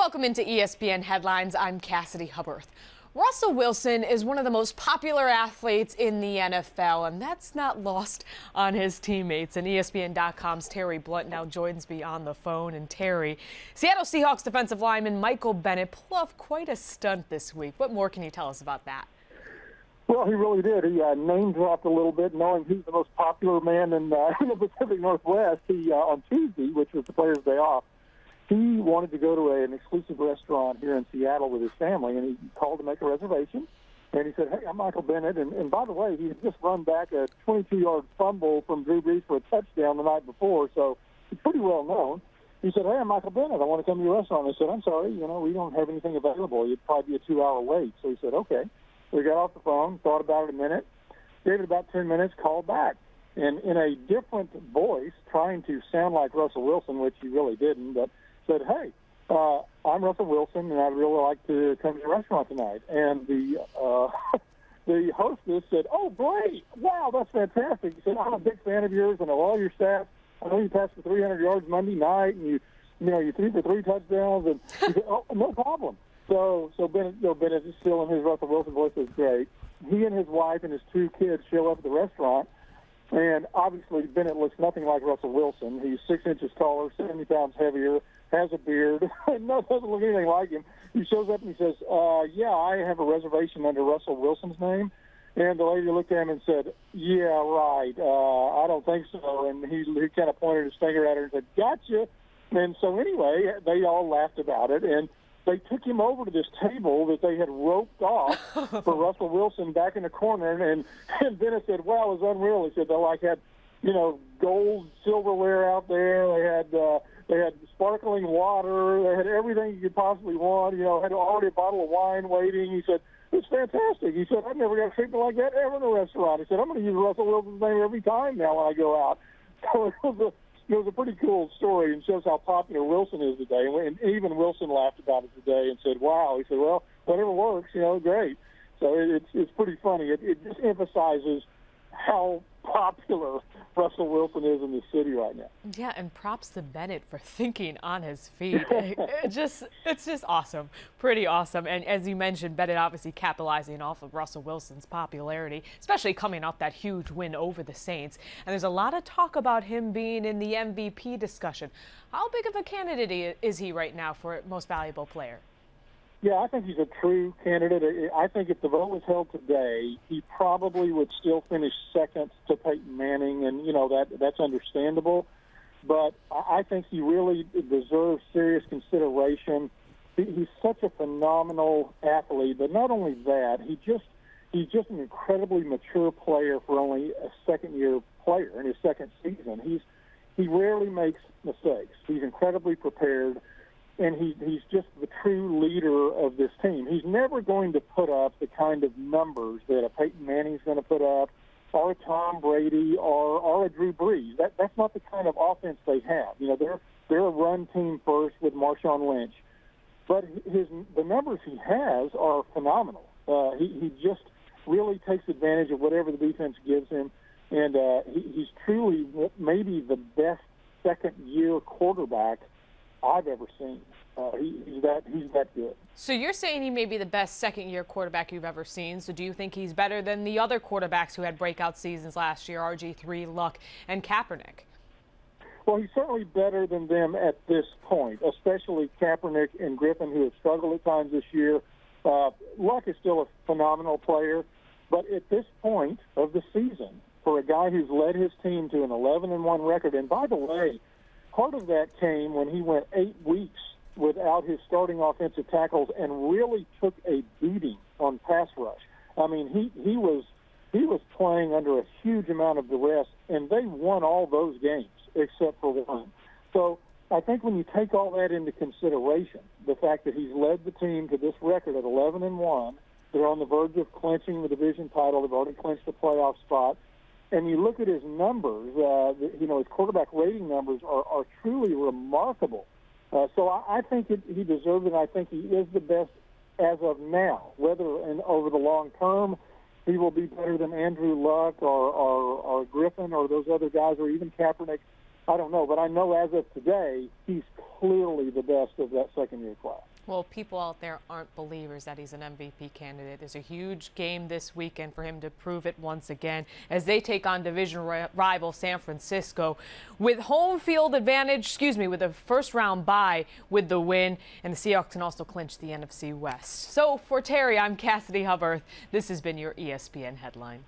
Welcome into ESPN Headlines. I'm Cassidy Hubbard. Russell Wilson is one of the most popular athletes in the NFL, and that's not lost on his teammates. And ESPN.com's Terry Blount now joins me on the phone. And Terry, Seattle Seahawks defensive lineman Michael Bennett pulled off quite a stunt this week. What more can you tell us about that? Well, he really did. He name-dropped a little bit, knowing he's the most popular man in the Pacific Northwest. He, on Tuesday, which was the Players' Day off, he wanted to go to an exclusive restaurant here in Seattle with his family, and he called to make a reservation. And he said, "Hey, I'm Michael Bennett." And by the way, he had just run back a 22-yard fumble from Drew Brees for a touchdown the night before, so he's pretty well known. He said, "Hey, I'm Michael Bennett. I want to come to your restaurant." I said, "I'm sorry, we don't have anything available. It'd probably be a 2-hour wait." So he said, "Okay." So he got off the phone, thought about it a minute, gave it about 10 minutes, called back. And in a different voice, trying to sound like Russell Wilson, which he really didn't, but said, "Hey, I'm Russell Wilson, and I'd really like to come to your restaurant tonight." And the the hostess said, "Oh, great. Wow, that's fantastic." He said, "I'm a big fan of yours and of all your staff. I know you passed for 300 yards Monday night, and you threw for 3 touchdowns." And he said, "Oh, no problem." So Bennett is still in his Russell Wilson voice. Was great. He and his wife and his 2 kids show up at the restaurant, and obviously Bennett looks nothing like Russell Wilson. He's 6 inches taller, 70 pounds heavier, has a beard, and doesn't look anything like him. He shows up and he says, "Yeah, I have a reservation under Russell Wilson's name." And the lady looked at him and said, "Yeah, right. I don't think so." And he kind of pointed his finger at her and said, "Gotcha." And so anyway, they all laughed about it, and they took him over to this table that they had roped off for Russell Wilson back in the corner, and Bennett said, "Wow, it was unreal." He said they had, gold silverware out there. They had sparkling water. They had everything you could possibly want. Had already a bottle of wine waiting. He said, "It's fantastic." He said, "I've never got treatment like that ever in a restaurant." He said, "I'm going to use Russell Wilson's name every time now when I go out." So it was a pretty cool story and shows how popular Wilson is today. And even Wilson laughed about it today and said, "Wow." He said, "Well, whatever works, great." So it's pretty funny. It just emphasizes how popular Russell Wilson is in the city right now. Yeah, and props to Bennett for thinking on his feet. It's just awesome. Pretty awesome. And as you mentioned, Bennett obviously capitalizing off of Russell Wilson's popularity, especially coming off that huge win over the Saints. And there's a lot of talk about him being in the MVP discussion. How big of a candidate is he right now for most valuable player? Yeah, I think he's a true candidate. I think if the vote was held today, he probably would still finish second to Peyton Manning, and that's understandable. But I think he really deserves serious consideration. He's such a phenomenal athlete, but not only that, he's just an incredibly mature player for only a second-year player in his second season. He rarely makes mistakes. He's incredibly prepared. And he's just the true leader of this team. He's never going to put up the kind of numbers that a Peyton Manning's going to put up, or a Tom Brady, or a Drew Brees. That's not the kind of offense they have. They're a run team first with Marshawn Lynch, but the numbers he has are phenomenal. He just really takes advantage of whatever the defense gives him, and he's truly maybe the best second-year quarterback I've ever seen. He's that good. So you're saying he may be the best second-year quarterback you've ever seen. So do you think he's better than the other quarterbacks who had breakout seasons last year, RG3, Luck, and Kaepernick? Well, he's certainly better than them at this point, especially Kaepernick and Griffin, who have struggled at times this year. Luck is still a phenomenal player, but at this point of the season, for a guy who's led his team to an 11-1 record, and by the way, part of that came when he went 8 weeks without his starting offensive tackles and really took a beating on pass rush. I mean, he was playing under a huge amount of duress, and they won all those games except for one. So I think when you take all that into consideration, the fact that he's led the team to this record at 11-1, they're on the verge of clinching the division title. They've already clinched the playoff spot. And you look at his numbers, his quarterback rating numbers are truly remarkable. So I think he deserves it. I think he is the best as of now. Whether over the long term he will be better than Andrew Luck or Griffin or those other guys or even Kaepernick, I don't know, but I know as of today, he's clearly the best of that second-year class. Well, people out there aren't believers that he's an MVP candidate. There's a huge game this weekend for him to prove it once again as they take on division rival San Francisco with home field advantage, with a first-round bye with the win, and the Seahawks can also clinch the NFC West. So for Terry, I'm Cassidy Hubbard. This has been your ESPN Headline.